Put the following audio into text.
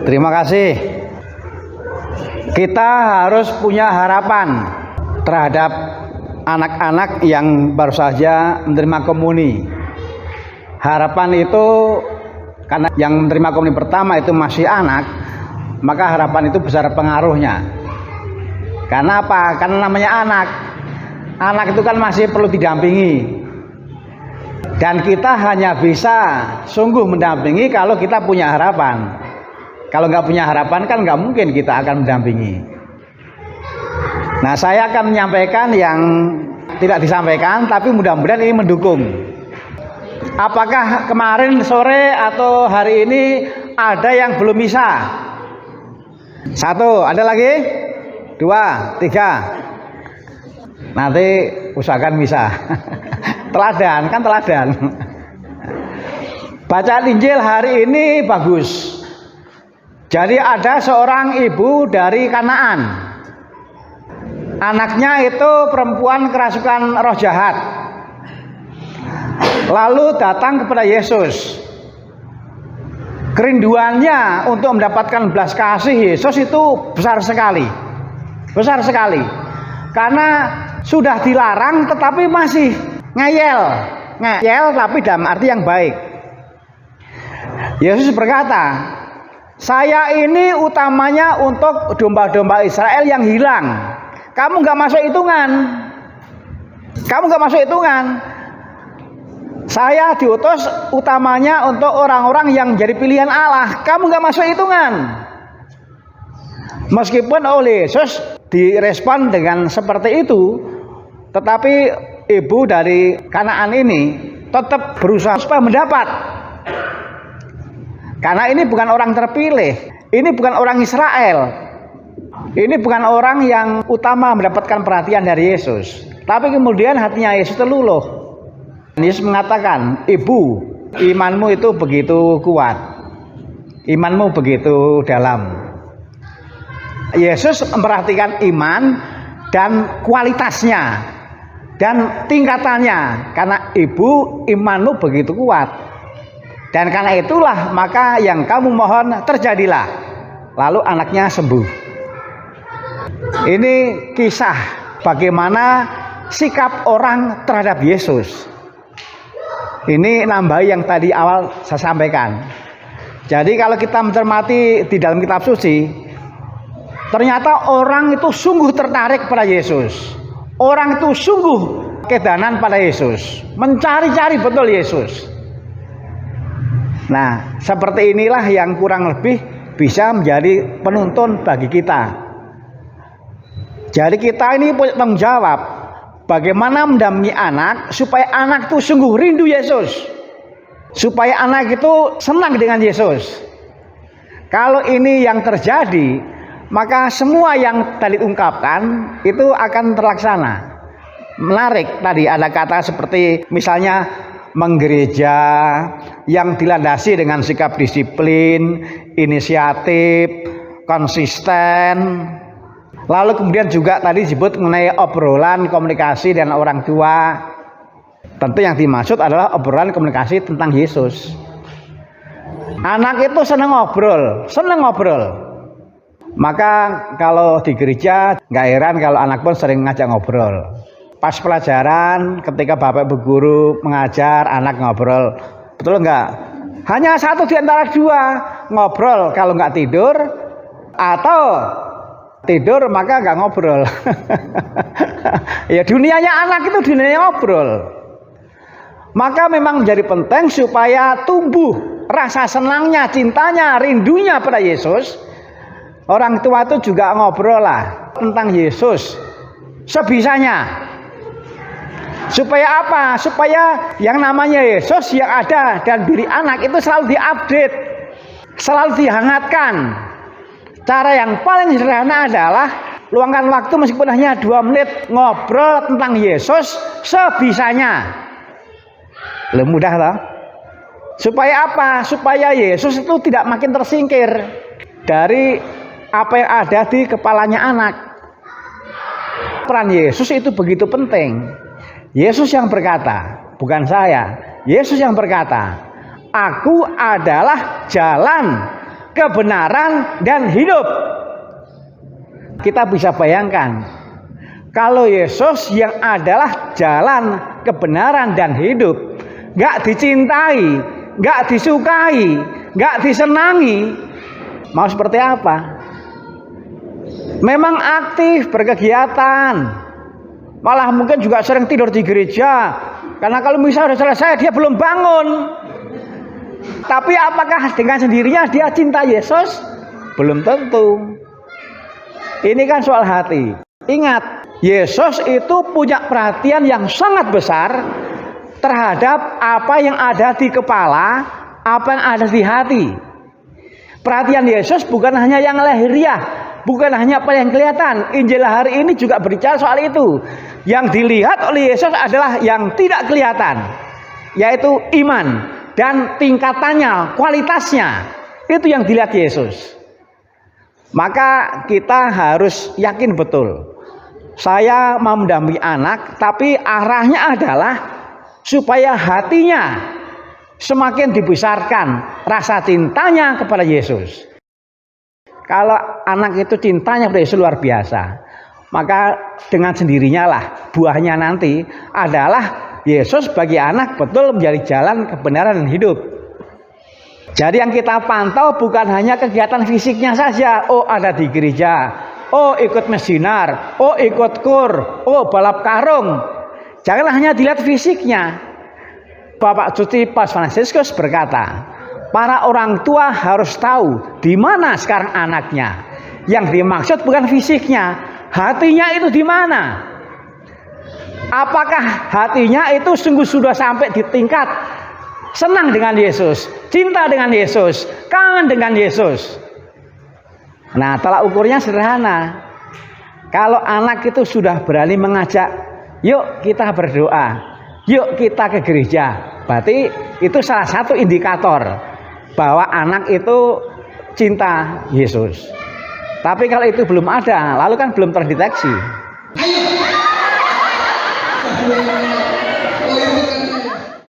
Terima kasih. Kita harus punya harapan terhadap anak-anak yang baru saja menerima komuni. Harapan itu karena yang menerima komuni pertama itu masih anak, maka harapan itu besar pengaruhnya. Karena apa? Karena namanya anak. Anak itu kan masih perlu didampingi. Dan kita hanya bisa sungguh mendampingi kalau kita punya harapan. Kalau nggak punya harapan kan nggak mungkin kita akan mendampingi. Nah, saya akan menyampaikan yang tidak disampaikan, tapi mudah-mudahan ini mendukung. Apakah kemarin sore atau hari ini ada yang belum bisa? 1, ada lagi? 2, 3. Nanti usahakan bisa. Teladan, kan teladan. Bacaan Injil hari ini bagus. Jadi ada seorang ibu dari Kanaan. Anaknya itu perempuan kerasukan roh jahat. Lalu datang kepada Yesus. Kerinduannya untuk mendapatkan belas kasih Yesus itu besar sekali. Besar sekali. Karena sudah dilarang tetapi masih ngeyel. Ngeyel tapi dalam arti yang baik. Yesus berkata, "Saya ini utamanya untuk domba-domba Israel yang hilang. Kamu nggak masuk hitungan. Kamu nggak masuk hitungan. Saya diutus utamanya untuk orang-orang yang jadi pilihan Allah. Kamu nggak masuk hitungan." Meskipun oleh Yesus direspon dengan seperti itu, tetapi ibu dari Kanaan ini tetap berusaha supaya mendapat. Karena ini bukan orang terpilih, ini bukan orang Israel, ini bukan orang yang utama mendapatkan perhatian dari Yesus. Tapi kemudian hatinya Yesus terluluh. Yesus mengatakan, "Ibu, imanmu itu begitu kuat, imanmu begitu dalam." Yesus memperhatikan iman dan kualitasnya dan tingkatannya. Karena ibu, imanmu begitu kuat. Dan karena itulah maka yang kamu mohon terjadilah. Lalu anaknya sembuh. Ini kisah bagaimana sikap orang terhadap Yesus. Ini nambah yang tadi awal saya sampaikan. Jadi kalau kita mencermati di dalam kitab suci, ternyata orang itu sungguh tertarik pada Yesus. Orang itu sungguh kedanan pada Yesus, mencari-cari betul Yesus. Nah, seperti inilah yang kurang lebih bisa menjadi penuntun bagi kita. Jadi kita ini punya tanggung jawab bagaimana mendampingi anak supaya anak itu sungguh rindu Yesus, supaya anak itu senang dengan Yesus. Kalau ini yang terjadi, maka semua yang tadi ungkapkan itu akan terlaksana. Menarik tadi ada kata seperti misalnya menggereja yang dilandasi dengan sikap disiplin, inisiatif, konsisten. Lalu kemudian juga tadi disebut mengenai obrolan, komunikasi dengan orang tua. Tentu yang dimaksud adalah obrolan komunikasi tentang Yesus. Anak itu senang ngobrol, senang ngobrol. Maka kalau di gereja nggak heran kalau anak pun sering ngajak ngobrol. Pas pelajaran ketika bapak ibu guru mengajar anak ngobrol, betul nggak? Hanya satu di antara dua ngobrol kalau nggak tidur, atau tidur maka nggak ngobrol. Ya dunianya anak itu dunianya ngobrol. Maka memang menjadi penting supaya tumbuh rasa senangnya, cintanya, rindunya pada Yesus. Orang tua itu juga ngobrol lah tentang Yesus sebisanya. Supaya apa? Supaya yang namanya Yesus yang ada dan diri anak itu selalu diupdate, selalu dihangatkan. Cara yang paling sederhana adalah luangkan waktu meskipun hanya 2 menit ngobrol tentang Yesus sebisanya. Lebih mudah lah. Supaya apa? Supaya Yesus itu tidak makin tersingkir dari apa yang ada di kepalanya anak. Peran Yesus itu begitu penting. Yesus yang berkata, bukan saya. Yesus yang berkata, "Aku adalah jalan, kebenaran, dan hidup. Kita bisa bayangkan, kalau Yesus yang adalah jalan, kebenaran, dan hidup gak dicintai, gak disukai, gak disenangi, mau seperti apa? Memang aktif berkegiatan, malah mungkin juga sering tidur di gereja, karena kalau misalnya sudah selesai dia belum bangun. Tapi apakah dengan sendirinya dia cinta Yesus? Belum tentu. Ini kan soal hati. Ingat, Yesus itu punya perhatian yang sangat besar terhadap apa yang ada di kepala, apa yang ada di hati. Perhatian Yesus bukan hanya yang lahiriah, bukan hanya apa yang kelihatan. Injil hari ini juga berbicara soal itu. Yang dilihat oleh Yesus adalah yang tidak kelihatan, yaitu iman dan tingkatannya, kualitasnya. Itu yang dilihat Yesus. Maka kita harus yakin betul, saya mau mendampingi anak, tapi arahnya adalah supaya hatinya semakin dibesarkan rasa cintanya kepada Yesus. Kalau anak itu cintanya kepada Yesus luar biasa, maka dengan sendirinya lah buahnya nanti adalah Yesus bagi anak betul menjadi jalan, kebenaran, dan hidup. Jadi yang kita pantau bukan hanya kegiatan fisiknya saja. Oh, ada di gereja, oh ikut mesinar, oh ikut kur, oh balap karung. Jangan hanya dilihat fisiknya. Bapak Cuti Paus Fransiskus berkata, para orang tua harus tahu di mana sekarang anaknya. Yang dimaksud bukan fisiknya, hatinya itu di mana. Apakah hatinya itu sungguh sudah sampai di tingkat senang dengan Yesus, cinta dengan Yesus, kangen dengan Yesus? Nah, tolak ukurnya sederhana. Kalau anak itu sudah berani mengajak, yuk kita berdoa, yuk kita ke gereja, berarti itu salah satu indikator bahwa anak itu cinta Yesus. Tapi kalau itu belum ada, lalu kan belum terdeteksi.